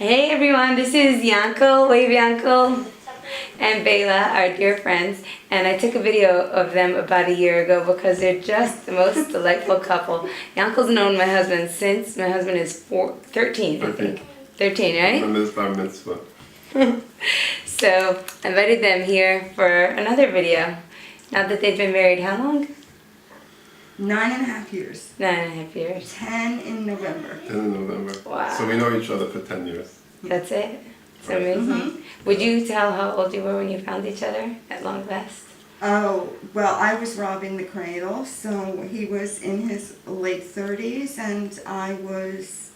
Hey everyone, this is Yankel, Yankel and Baila, our dear friends, and I took a video of them about a year ago because they're just the most delightful couple. Yankel's known my husband since my husband is 13, I think. 13, right? And this bar mitzvah. So I invited them here for another video. Now that they've been married, how long? 9.5 years. 9.5 years. 10 in November. 10 in November. Wow. So we know each other for 10 years. That's it? It's amazing. Would you tell how old you were when you found each other at long last? Oh, well, I was robbing the cradle, so he was in his late 30s, and I was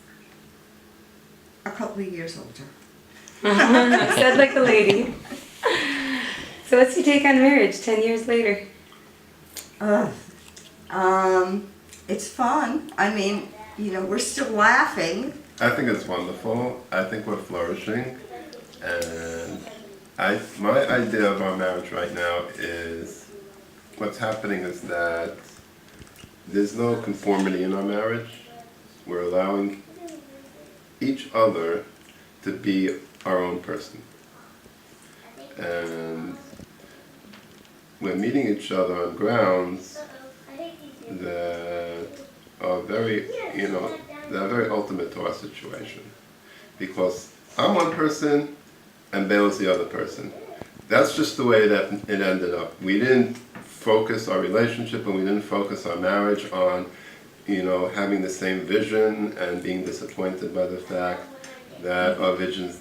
a couple of years older. Said like a lady. So what's your take on marriage 10 years later? It's fun. I mean, we're still laughing. I think it's wonderful. I think we're flourishing. And my idea of our marriage right now is, what's happening is that there's no conformity in our marriage. We're allowing each other to be our own person. And we're meeting each other on grounds that are very, they're very ultimate to our situation. Because I'm one person and Baila's the other person. That's just the way that it ended up. We didn't focus our relationship and we didn't focus our marriage on, having the same vision and being disappointed by the fact that our visions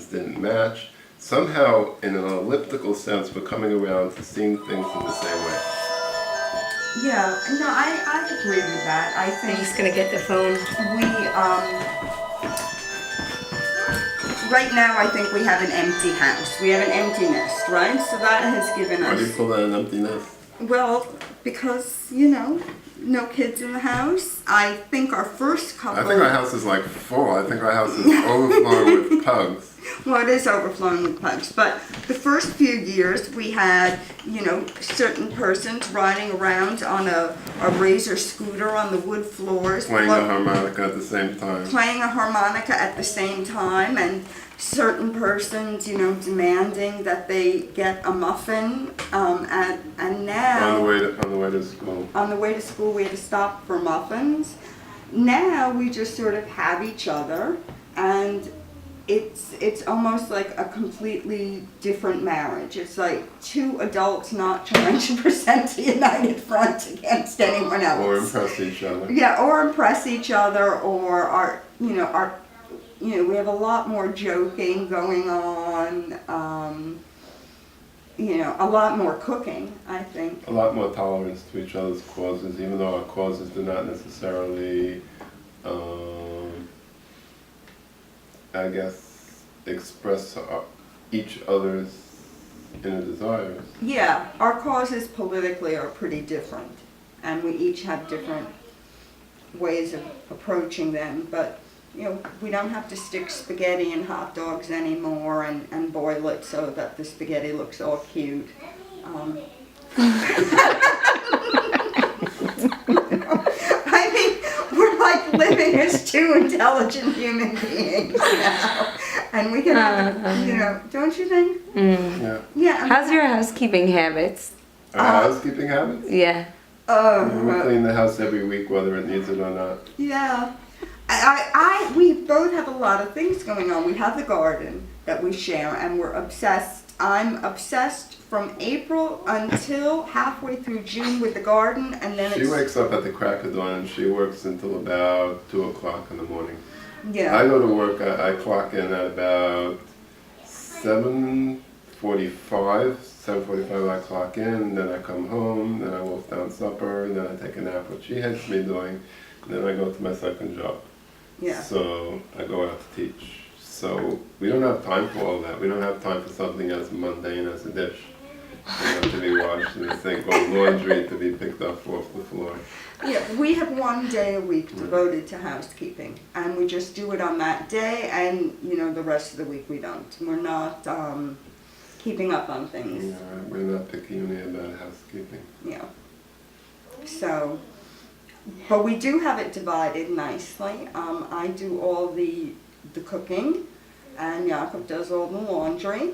didn't match. Somehow, in an elliptical sense, we're coming around to seeing things in the same way. Yeah, no, I agree with that. I I'm think just gonna get the phone. right now I think we have an empty house. We have an empty nest, right? So that has given Why do you us, call that an empty nest? well, because, no kids in the house. I think our first couple... I think our house is like full. I think our house is overflowing with pugs. Well, it is overflowing with pugs, but the first few years we had, certain persons riding around on a razor scooter on the wood floors. Playing a harmonica at the same time. Playing a harmonica at the same time, and certain persons, demanding that they get a muffin, and now... On the way to school. On the way to school we had to stop for muffins. Now we just sort of have each other, and it's almost like a completely different marriage. It's like two adults not trying to present a united front against anyone else. Or impress each other. Yeah, or impress each other, or we have a lot more joking going on. A lot more cooking, I think. A lot more tolerance to each other's causes, even though our causes do not necessarily, express each other's inner desires. Yeah, our causes politically are pretty different, and we each have different ways of approaching them, but we don't have to stick spaghetti in hot dogs anymore and boil it so that the spaghetti looks all cute. I mean, we're like living as two intelligent human beings now. And we can have, don't you think? Yeah. Yeah. How's your housekeeping habits? Our housekeeping habits? Yeah. We clean the house every week, whether it needs it or not. Yeah. We both have a lot of things going on. We have the garden that we share, and we're obsessed. I'm obsessed from April until halfway through June with the garden, and then She wakes up at the crack of dawn and she works until about 2 o'clock in the morning. Yeah. I go to work, I clock in at about 7:45 I clock in, then I come home, then I wolf down supper, then I take a nap, which she hates me doing, then I go to my second job. Yeah. So I go out to teach. So we don't have time for all that. We don't have time for something as mundane as a dish, to be washed in the sink, or laundry to be picked up off the floor. Yeah, we have one day a week devoted to housekeeping, and we just do it on that day, and the rest of the week we don't. We're not keeping up on things. Yeah, we're not picky about housekeeping. Yeah. So, but we do have it divided nicely. I do all the cooking, and Jakob does all the laundry.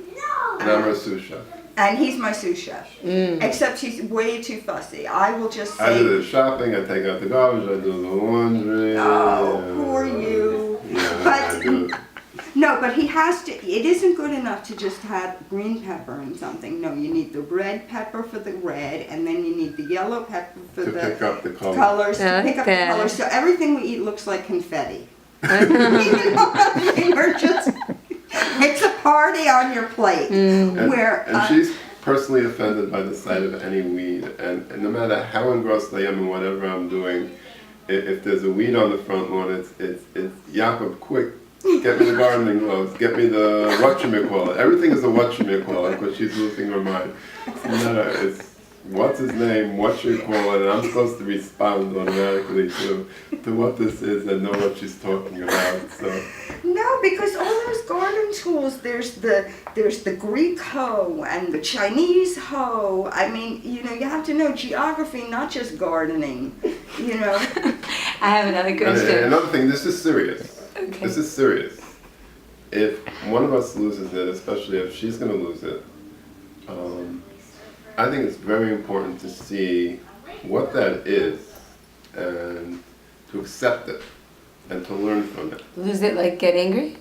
And I'm a sous chef. And he's my sous chef. Except he's way too fussy. I will just say... I do the shopping, I take out the garbage, I do the laundry. Oh, poor you. Yeah, But I do. no, but he has to, it isn't good enough to just have green pepper in something. No, you need the red pepper for the red, and then you need the yellow pepper for To the pick up the color. colors, to pick up the Okay. colors. So everything we eat looks like confetti. You know what I mean? We're just, it's a party on your plate. Where And she's personally offended by the sight of any weed, and no matter how engrossed I am in whatever I'm doing, if there's a weed on the front lawn, it's Jakob, quick, get me the gardening gloves, get me the whatchamacallit. Everything is a whatchamacallit because she's losing her mind. No, it's what's his name, whatchamacallit, and I'm supposed to respond automatically to what this is and know what she's talking about. So. no, because all those garden tools, there's the Greek hoe and the Chinese hoe. I mean, you know, you have to know geography, not just gardening. You know. I have another And question. another thing, this is serious. Okay. This is serious. If one of us loses it, especially if she's going to lose it, I think it's very important to see what that is and to accept it and to learn from it. Lose it, like get angry?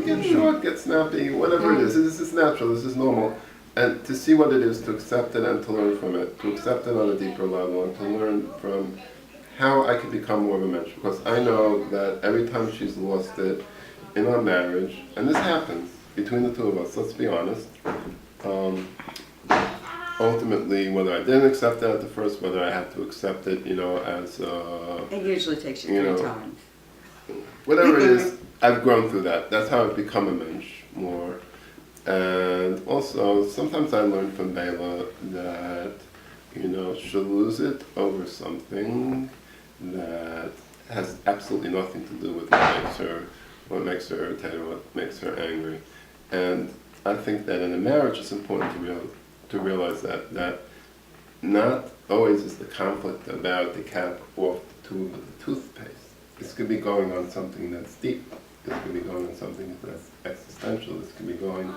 Get short, get snappy, whatever it is. This is natural, this is normal. And to see what it is, to accept it and to learn from it, to accept it on a deeper level and to learn from how I can become more of a mentor. Because I know that every time she's lost it in our marriage, and this happens between the two of us, let's be honest, ultimately, whether I didn't accept it at the first, whether I had to accept it, you know, as It usually takes you You 3 know. times. whatever it is, I've grown through that. That's how I've become a mensch more. And also, sometimes I learned from Baila that, you know, she'll lose it over something that has absolutely nothing to do with what makes her irritated, what makes her angry. And I think that in a marriage it's important to realize that not always is the conflict about the cap off the tube of the toothpaste. This could be going on something that's deep. This could be going on something that's existential. This could be going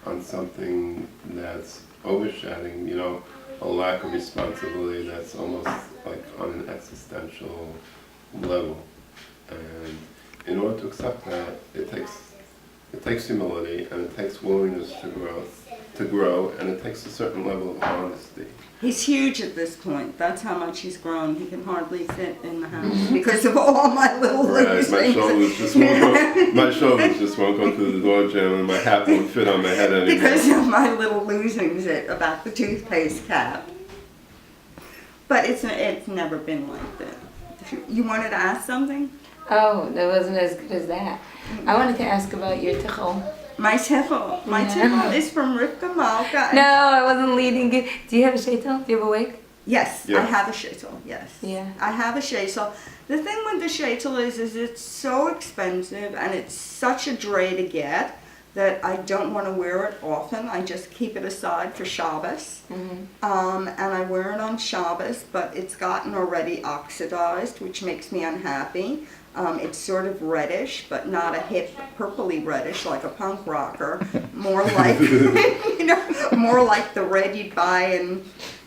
on something that's overshadowing, you know, a lack of responsibility that's almost like on an existential level. And in order to accept that, it takes humility and it takes willingness to grow, and it takes a certain level of honesty. He's huge at this point. That's how much he's grown. He can hardly fit in the house because of all my little Right, loose my things. shoulders just won't go through the door jam, and my hat won't fit on my head anymore. Because of my little losings about the toothpaste cap. But it's never been like that. You wanted to ask something? Oh, that wasn't as good as that. I wanted to ask about your tichel. My tichel. My Yeah. tichel is from Rivka Malka. No, I wasn't leading it. Do you have a shaitel? Do you have a wig? Yes, Yeah. I have a shaitel, yes. Yeah. I have a shaitel. The thing with the shaitel is it's so expensive and it's such a dray to get that I don't want to wear it often. I just keep it aside for Shabbos. And I wear it on Shabbos, but it's gotten already oxidized, which makes me unhappy. It's sort of reddish, but not a hip purpley reddish like a punk rocker. More like, you know, more like the red you'd buy in,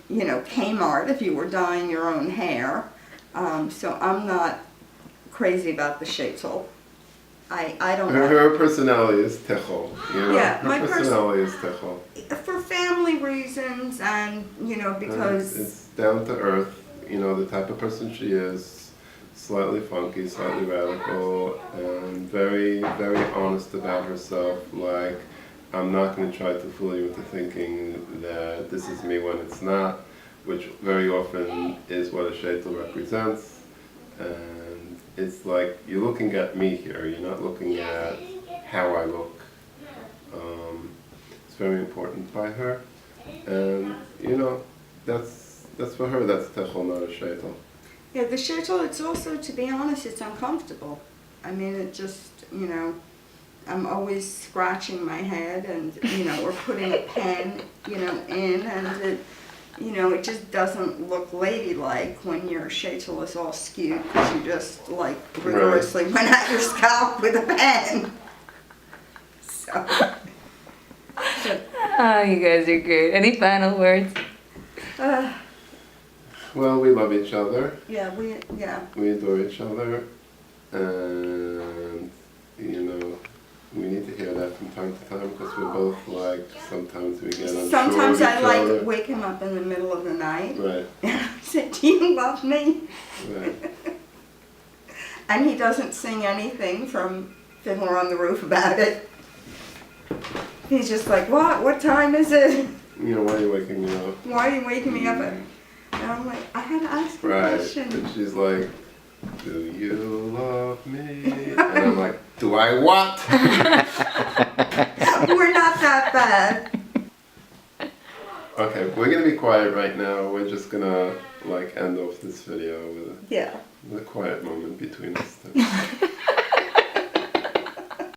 you know, Kmart if you were dyeing your own hair. So I'm not crazy about the shaitel. I don't know. Her personality is techol. You know? Yeah, her my personality is techol. For family reasons and, you know, because... It's down to earth, you know, the type of person she is. Slightly funky, slightly radical, and very, very honest about herself. Like, I'm not going to try to fool you into thinking that this is me when it's not, which very often is what a shaitel represents. And it's like, you're looking at me here, you're not looking at how I look. It's very important by her. And, you know, that's for her, that's techol, not a shaitel. Yeah, the shaitel, it's also, to be honest, it's uncomfortable. I mean, it just, you know, I'm always scratching my head and, you know, or putting a pen, you know, in, and it, you know, it just doesn't look ladylike when your shaitel is all skewed because you just, like, rigorously went at your scalp with a pen. So, Oh, you guys are great. Any final words? Well, we love each other. yeah. We adore each other, and you know, we need to hear that from time to time because we're both like sometimes we get unsure Sometimes of I each like other. wake him up in the middle of the night Right, and I say, "Do you love me?" right. And he doesn't sing anything from Fiddler on the Roof about it. He's just like, "What? What time is it? You know, why are you waking me up? Why are you waking me up?" And I'm like, I had to ask a Right. question. And she's like, "Do you love me?" And I'm like, "Do I what?" We're not that bad. Okay, we're gonna be quiet right now. We're just gonna like end off this video with Yeah. a quiet moment between us.